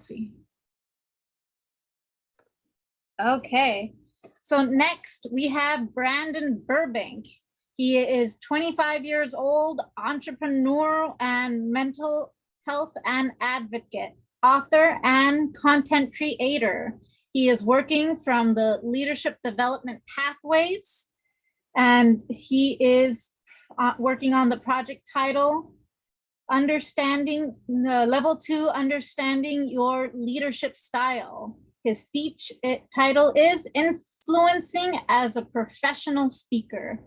see. Okay, so next we have Brandon Burbank. He is 25 years old, entrepreneur and mental health and advocate, author and content creator. He is working from the leadership development pathways, and he is working on the project title, Understanding Level 2, Understanding Your Leadership Style. His speech title is Influencing as a Professional Speaker.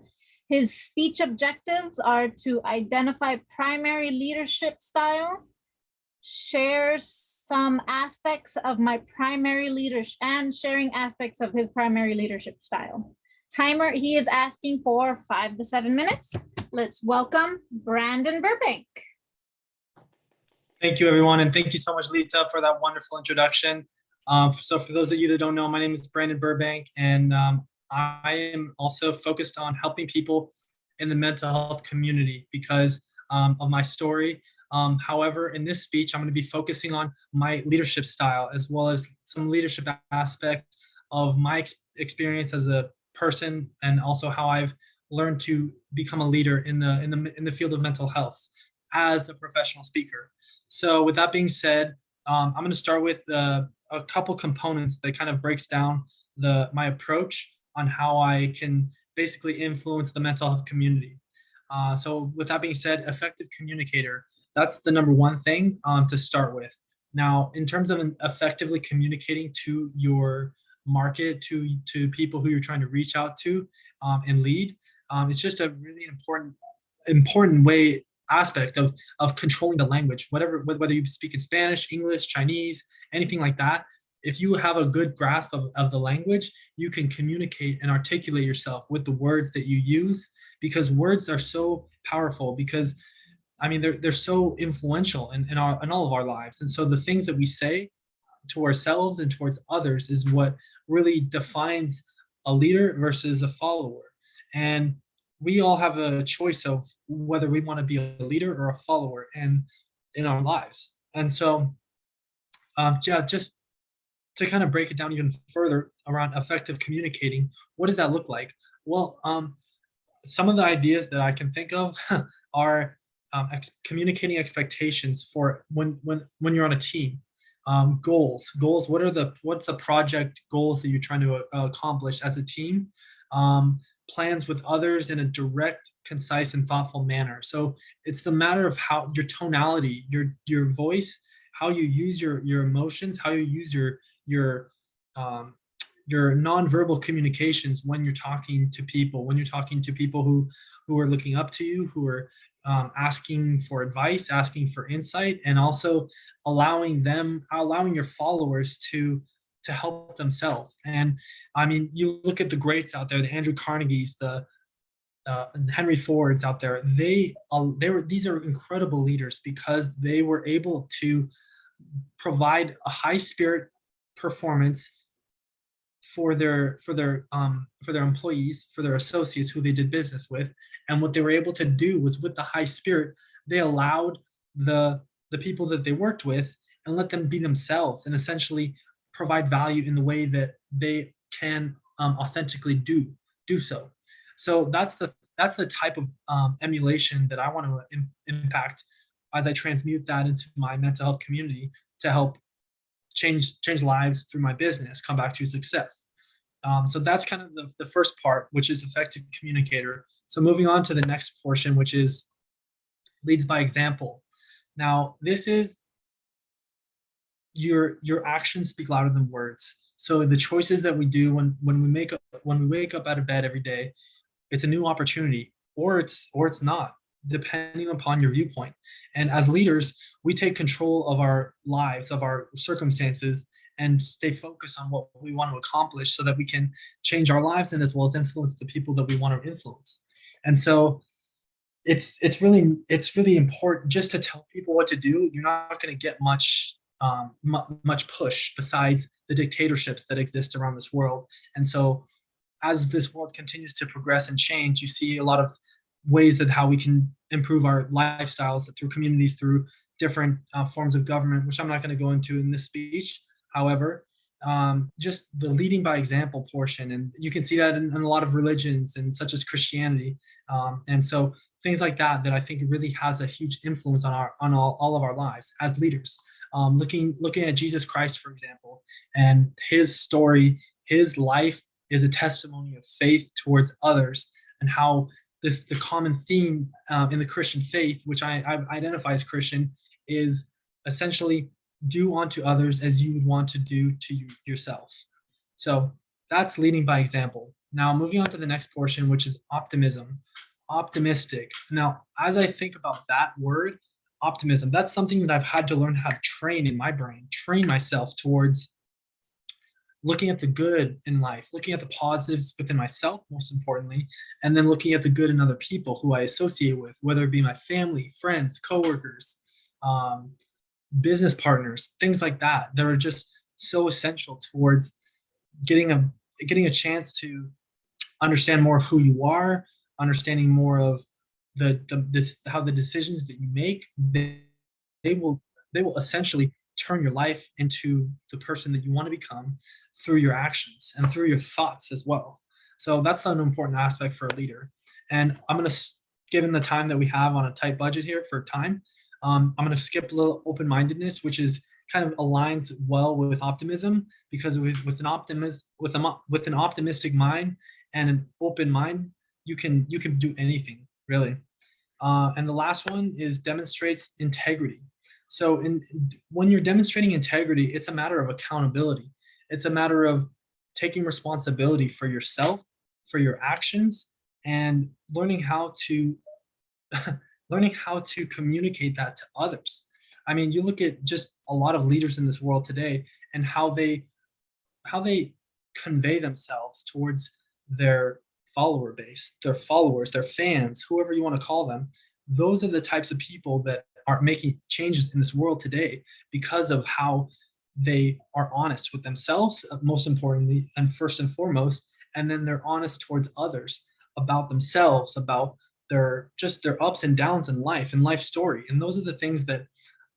His speech objectives are to identify primary leadership style, share some aspects of my primary leadership, and sharing aspects of his primary leadership style. Timer, he is asking for 5 to 7 minutes. Let's welcome Brandon Burbank. Thank you, everyone, and thank you so much, Lita, for that wonderful introduction. So for those of you that don't know, my name is Brandon Burbank, and I am also focused on helping people in the mental health community because of my story. However, in this speech, I'm going to be focusing on my leadership style as well as some leadership aspects of my experience as a person, and also how I've learned to become a leader in the field of mental health as a professional speaker. So with that being said, I'm going to start with a couple components that kind of breaks down my approach on how I can basically influence the mental health community. So with that being said, effective communicator, that's the number one thing to start with. Now, in terms of effectively communicating to your market, to people who you're trying to reach out to and lead, it's just a really important way aspect of controlling the language, whether you speak in Spanish, English, Chinese, anything like that. If you have a good grasp of the language, you can communicate and articulate yourself with the words that you use, because words are so powerful, because I mean, they're so influential in all of our lives. And so the things that we say to ourselves and towards others is what really defines a leader versus a follower. And we all have a choice of whether we want to be a leader or a follower in our lives. And so, just to kind of break it down even further around effective communicating, what does that look like? Well, some of the ideas that I can think of are communicating expectations for when you're on a team. Goals. What's the project goals that you're trying to accomplish as a team? Plans with others in a direct, concise, and thoughtful manner. So it's the matter of how your tonality, your voice, how you use your emotions, how you use your nonverbal communications when you're talking to people, who are looking up to you, who are asking for advice, asking for insight, and also allowing your followers to help themselves. And I mean, you look at the greats out there, the Andrew Carnegies, the Henry Fords out there. These are incredible leaders because they were able to provide a high spirit performance for their employees, for their associates who they did business with. And what they were able to do was, with the high spirit, they allowed the people that they worked with and let them be themselves and essentially provide value in the way that they can authentically do so. So that's the type of emulation that I want to impact as I transmute that into my mental health community to help change lives through my business, come back to success. So that's kind of the first part, which is effective communicator. So moving on to the next portion, which is leads by example. Now, this is your actions speak louder than words. So the choices that we do when we wake up out of bed every day, it's a new opportunity, or it's not, depending upon your viewpoint. And as leaders, we take control of our lives, of our circumstances, and stay focused on what we want to accomplish so that we can change our lives and as well as influence the people that we want to influence. And so it's really important just to tell people what to do. You're not going to get much push besides the dictatorships that exist around this world. And so as this world continues to progress and change, you see a lot of ways that how we can improve our lifestyles through communities, through different forms of government, which I'm not going to go into in this speech. However, just the leading by example portion, and you can see that in a lot of religions, and such as Christianity, and so things like that, that I think really has a huge influence on all of our lives as leaders. Looking at Jesus Christ, for example, and his story, his life is a testimony of faith towards others, and how the common theme in the Christian faith, which I identify as Christian, is essentially do unto others as you would want to do to yourself. So that's leading by example. Now, moving on to the next portion, which is optimism, optimistic. Now, as I think about that word, optimism, that's something that I've had to learn how to train in my brain, train myself towards looking at the good in life, looking at the positives within myself, most importantly, and then looking at the good in other people who I associate with, whether it be my family, friends, coworkers, business partners, things like that. That are just so essential towards getting a chance to understand more of who you are, understanding more of how the decisions that you make, they will essentially turn your life into the person that you want to become through your actions and through your thoughts as well. So that's an important aspect for a leader. And I'm going to, given the time that we have on a tight budget here for time, I'm going to skip a little open-mindedness, which is kind of aligns well with optimism, because with an optimistic mind and an open mind, you can do anything really. And the last one is demonstrates integrity. So when you're demonstrating integrity, it's a matter of accountability. It's a matter of taking responsibility for yourself, for your actions, and learning how to communicate that to others. I mean, you look at just a lot of leaders in this world today, and how they convey themselves towards their follower base, their followers, their fans, whoever you want to call them. Those are the types of people that are making changes in this world today, because of how they are honest with themselves, most importantly, and first and foremost, and then they're honest towards others about themselves, about their ups and downs in life and life story. And those are the things that,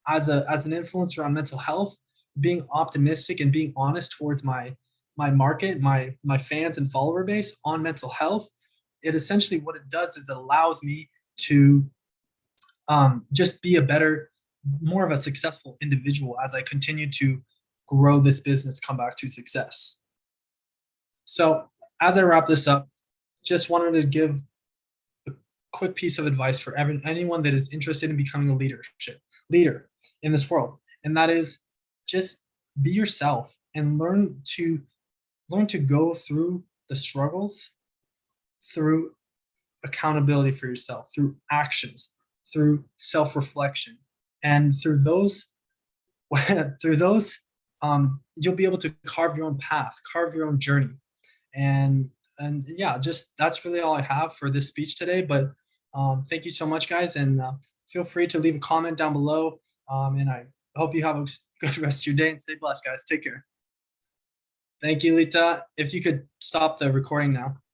as an influencer on mental health, being optimistic and being honest towards my market, my fans and follower base on mental health, it essentially, what it does is it allows me to just be a better, more of a successful individual as I continue to grow this business, come back to success. So as I wrap this up, just wanted to give a quick piece of advice for anyone that is interested in becoming a leader in this world. And that is, just be yourself and learn to go through the struggles, through accountability for yourself, through actions, through self-reflection, and through those you'll be able to carve your own path, carve your own journey. And yeah, just that's really all I have for this speech today. But thank you so much, guys, and feel free to leave a comment down below. And I hope you have a good rest of your day, and stay blessed, guys. Take care. Thank you, Lita. If you could stop the recording now.